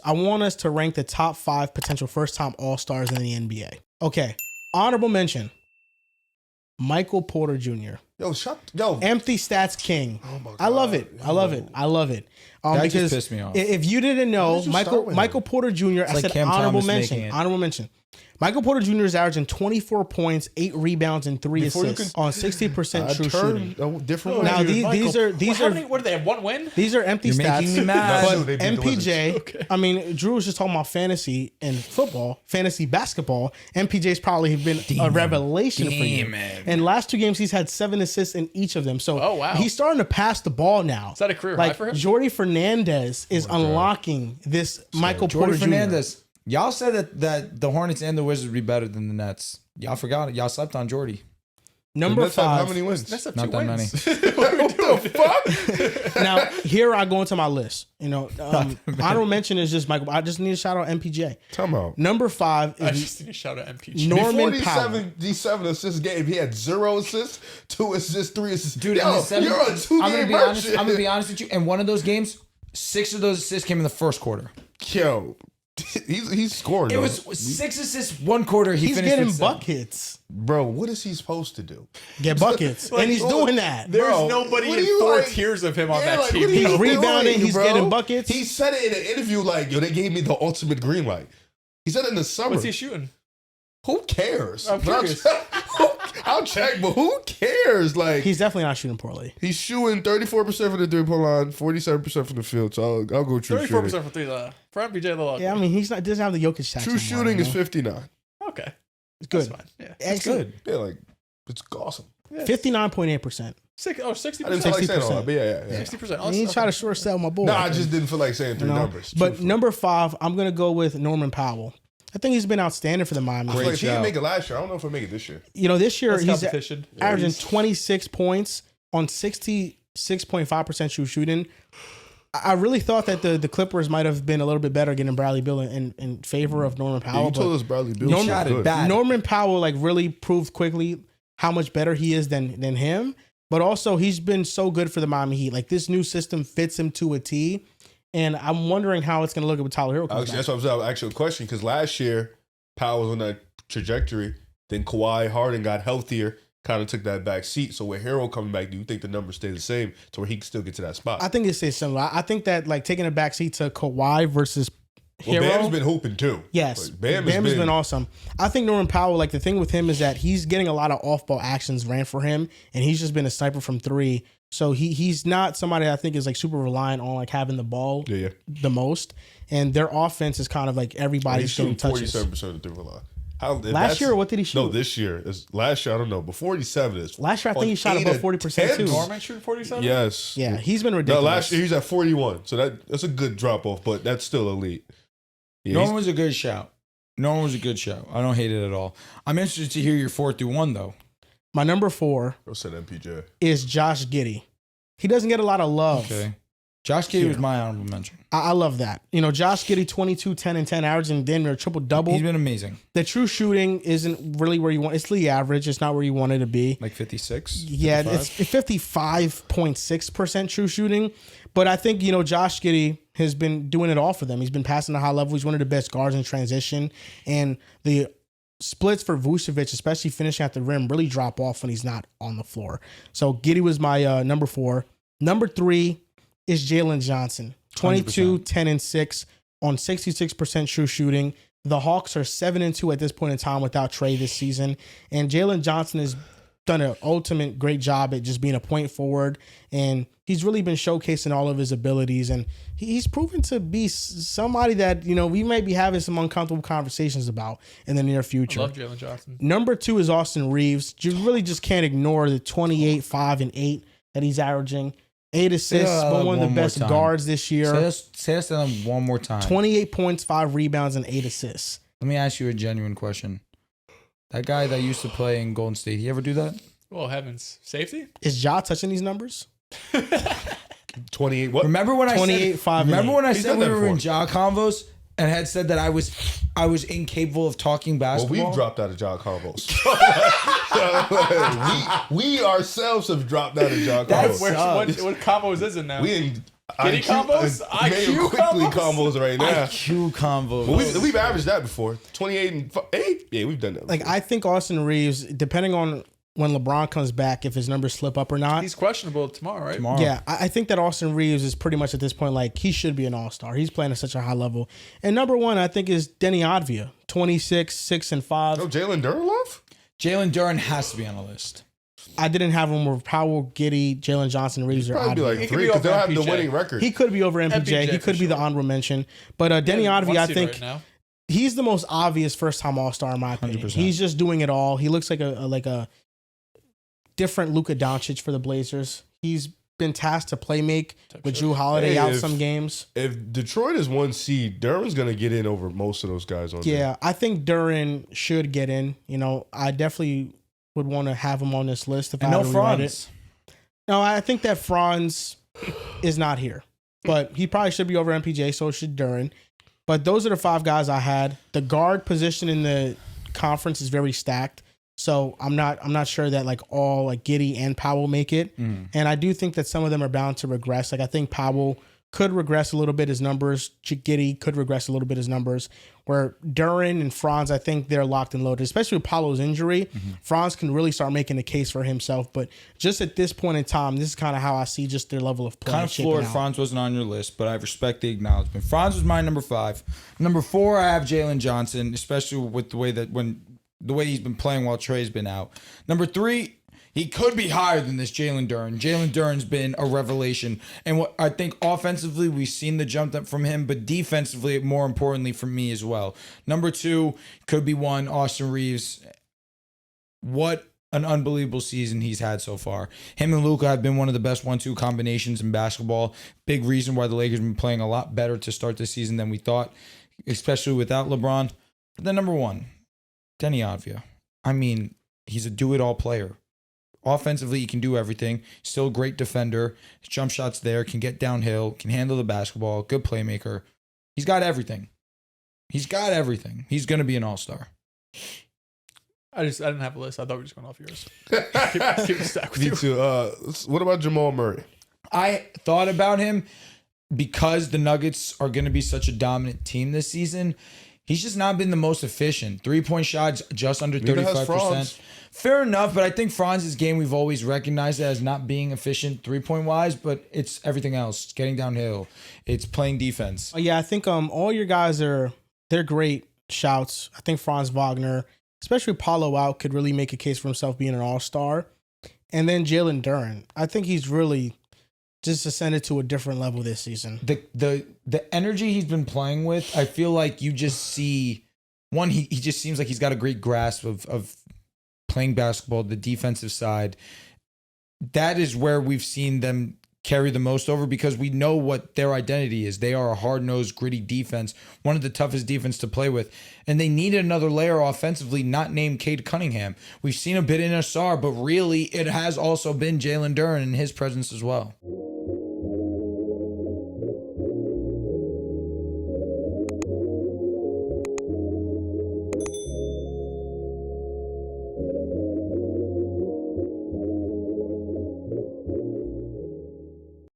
I want us to rank the top 5 potential first-time All-Stars in the NBA. Okay. Honorable mention. Michael Porter Jr. Empty stats king. Oh my God. I love it. I love it. I love it. That because just pissed me off. If you didn't know, Michael Porter Jr. I said honorable mention. Honorable mention. Michael Porter Jr. is averaging 24 points, 8 rebounds, and 3 assists on 60% true shooting. Now these are what do they have? 1 win? These are empty stats. Making me mad. But MPJ, I mean, Drew was just talking about fantasy and football, fantasy basketball. MPJ's probably been a revelation for you. And last 2 games, he's had 7 assists in each of them. So he's starting to pass the ball now. Is that a career high for him? Jordy Fernandez is unlocking this Michael Porter Jr. Fernandez. Y'all said that the Hornets and the Wizards would be better than the Nets. Y'all forgot it. Y'all slept on Jordy. Number 5. How many wins? That's not that many. What the fuck? Now, here I go into my list. Honorable mention is just Michael. I just need to shout out MPJ. Time out. Number 5 is I just need to shout out MPJ. Norman Powell. These 7 assist game, he had 0 assists, 2 assists, 3 assists. Dude, you're a 2-game merchant. I'm going to be honest with you. And one of those games, 6 of those assists came in the first quarter. Yo. He's scoring. It was 6 assists, 1 quarter. He's getting buckets. Bro, what is he supposed to do? Get buckets. And he's doing that. There's nobody in 4 tiers of him on that team. He's rebounding. He's getting buckets. He said it in an interview like, yo, they gave me the ultimate green light. He said it in the summer. What's he shooting? Who cares? I'm curious. I'll check, but who cares? Like, he's definitely not shooting poorly. He's shooting 34% from the 3-point line, 47% from the field. So I'll go true 34% shooting. 34% from 3. For MPJ, low. Yeah, I mean, he doesn't have the Jokic stats. True shooting is 59. Okay, it's good. That's fine. Yeah, it's good. Yeah, like it's awesome. 59.8%. 60%. I didn't feel like saying all that, but yeah. 60%. You try to short sell my boy. No, I just didn't feel like saying 3 numbers. But number 5, I'm gonna go with Norman Powell. I think he's been outstanding for the Miami. He didn't make it last year. I don't know if he'll make it this year. This year he's averaging 26 points on 66.5% true shooting. I really thought that the Clippers might have been a little bit better getting Bradley Beal in favor of Norman Powell. You told us Bradley Beal Norman Powell really proved quickly how much better he is than him. But also he's been so good for the Miami Heat. This new system fits him to a T. And I'm wondering how it's going to look with Tyler Hero. That's what I was asking a question, because last year Powell was on that trajectory. Then Kawhi Harden got healthier, kind of took that back seat. So with Hero coming back, do you think the numbers stay the same to where he can still get to that spot? I think it stays similar. I think that taking a back seat to Kawhi versus Hero. Bam's been hooping too. Yes, Bam has been awesome. I think Norman Powell, the thing with him is that he's getting a lot of off-ball actions ran for him, and he's just been a sniper from 3. So he's not somebody I think is super reliant on having the ball the most. And their offense is kind of everybody's getting touches. 47% of the 3-point line. Last year, what did he shoot? No, this year. Last year, I don't know. But 47 is. Last year, I think he shot above 40% too. Norman shooting 47? Yes. Yeah, he's been ridiculous. No, last year he's at 41. So that's a good drop off, but that's still elite. Yeah, Norman was a good shout. I don't hate it at all. I'm interested to hear your 4 through 1 though. My number 4 MPJ. is Josh Giddy. He doesn't get a lot of love. Okay. Josh Giddy was my honorable mention. I love that. Josh Giddy, 22, 10, and 10, averaging damn near triple-double. He's been amazing. The true shooting isn't really where you want. It's league average. It's not where you want it to be. 56? Yeah, 55? It's 55.6% true shooting. But I think, Josh Giddy has been doing it all for them. He's been passing a high level. He's one of the best guards in transition. And the splits for Vucevic, especially finishing at the rim, really drop off when he's not on the floor. So Giddy was my number 4. Number 3 is Jalen Johnson. 22, 100%. 10, and 6 on 66% true shooting. The Hawks are 7-2 at this point in time without Trey this season. And Jalen Johnson has done an ultimate great job at just being a point forward. And he's really been showcasing all of his abilities. And he's proven to be somebody that, we may be having some uncomfortable conversations about in the near future. I love Jalen Johnson. Number 2 is Austin Reeves. You really just can't ignore the 28, 5, and 8 that he's averaging. 8 assists, one of the best guards this year. Say us to them one more time. 28 points, 5 rebounds, and 8 assists. Let me ask you a genuine question. That guy that used to play in Golden State, he ever do that? Oh, heavens. Safety? Is Ja touching these numbers? 28. What? Remember when 28, 5, remember when I He's said done we that were in before. Ja convos and had said that I was incapable of talking basketball? Well, we've dropped out of Ja combos. we ourselves have dropped out of Ja combos. What combos is it now? We in Giddy combos? Mayo IQ quickly combos? combos right now. IQ convo. Well, we've averaged that before. 28 and 8. Yeah, we've done that. Like before. I think Austin Reeves, depending on when LeBron comes back, if his numbers slip up or not. He's questionable tomorrow, right? Tomorrow. Yeah, I think that Austin Reeves is pretty much at this point like he should be an all-star. He's playing at such a high level. And number one, I think, is Deni Avdija, 26, 6 and 5. Oh, Jalen Duren love? Jalen Duren has to be on the list. I didn't have him with Powell, Giddy, Jalen Johnson, Reeves, or Probably be Avdija. like He could 3 be because they'll over have the MPJ. winning record. He could be over MPJ. MPJ He could for be the sure. honorable mention. But Deni Yeah, Avdija, one I seed think right now. he's the most obvious first-time all-star in my opinion. 100%. He's just doing it all. He looks like a different Luka Doncic for the Blazers. He's been tasked to play make with Drew Holiday Hey, out if- some games. If Detroit is 1 seed, Duren's going to get in over most of those guys on there. Yeah, I think Duren should get in. You know, I definitely would want to have him on this list if And I no had to rewrite it. Franz. No, I think that Franz is not here, but he probably should be over MPJ. So should Duren. But those are the 5 guys I had. The guard position in the conference is very stacked. So I'm not sure that like all like Giddy and Powell make it. And I do think that some of them are bound to regress. Like I think Powell could regress a little bit his numbers. Giddy could regress a little bit his numbers. Where Duren and Franz, I think they're locked and loaded. Especially with Paolo's injury, Franz can really start making the case for himself. But just at this point in time, this is kind of how I see just their level of play. Kind of shaping floored out. Franz wasn't on your list, but I respect the acknowledgement. Franz was my number 5. Number 4, I have Jalen Johnson, especially with the way he's been playing while Trey's been out. Number 3, he could be higher than this Jalen Duren. Jalen Duren's been a revelation. And what I think offensively, we've seen the jump up from him, but defensively, more importantly for me as well. Number 2 could be 1, Austin Reeves. What an unbelievable season he's had so far. Him and Luka have been one of the best 1-2 combinations in basketball. Big reason why the Lakers have been playing a lot better to start the season than we thought, especially without LeBron. But then number 1, Deni Avdija. I mean, he's a do-it-all player. Offensively, he can do everything. Still a great defender. His jump shot's there, can get downhill, can handle the basketball, good playmaker. He's got everything. He's got everything. He's going to be an all-star. I didn't have a list. I thought we were just going off yours. keep it stacked with Me you. too. What about Jamal Murray? I thought about him because the Nuggets are going to be such a dominant team this season. He's just not been the most efficient. 3-point shots just under Neither has 35%. Franz. Fair enough, but I think Franz's game we've always recognized it as not being efficient 3-point wise, but it's everything else. It's getting downhill. It's playing defense. Yeah, I think all your guys they're great shouts. I think Franz Wagner, especially Paolo out, could really make a case for himself being an all-star. And then Jalen Duren. I think he's really just ascended to a different level this season. The energy he's been playing with, I feel like you just see one, he just seems like he's got a great grasp of playing basketball, the defensive side. That is where we've seen them carry the most over because we know what their identity is. They are a hard-nosed, gritty defense, one of the toughest defense to play with. And they needed another layer offensively, not named Cade Cunningham. We've seen a bit in Asar, but really it has also been Jalen Duren and his presence as well.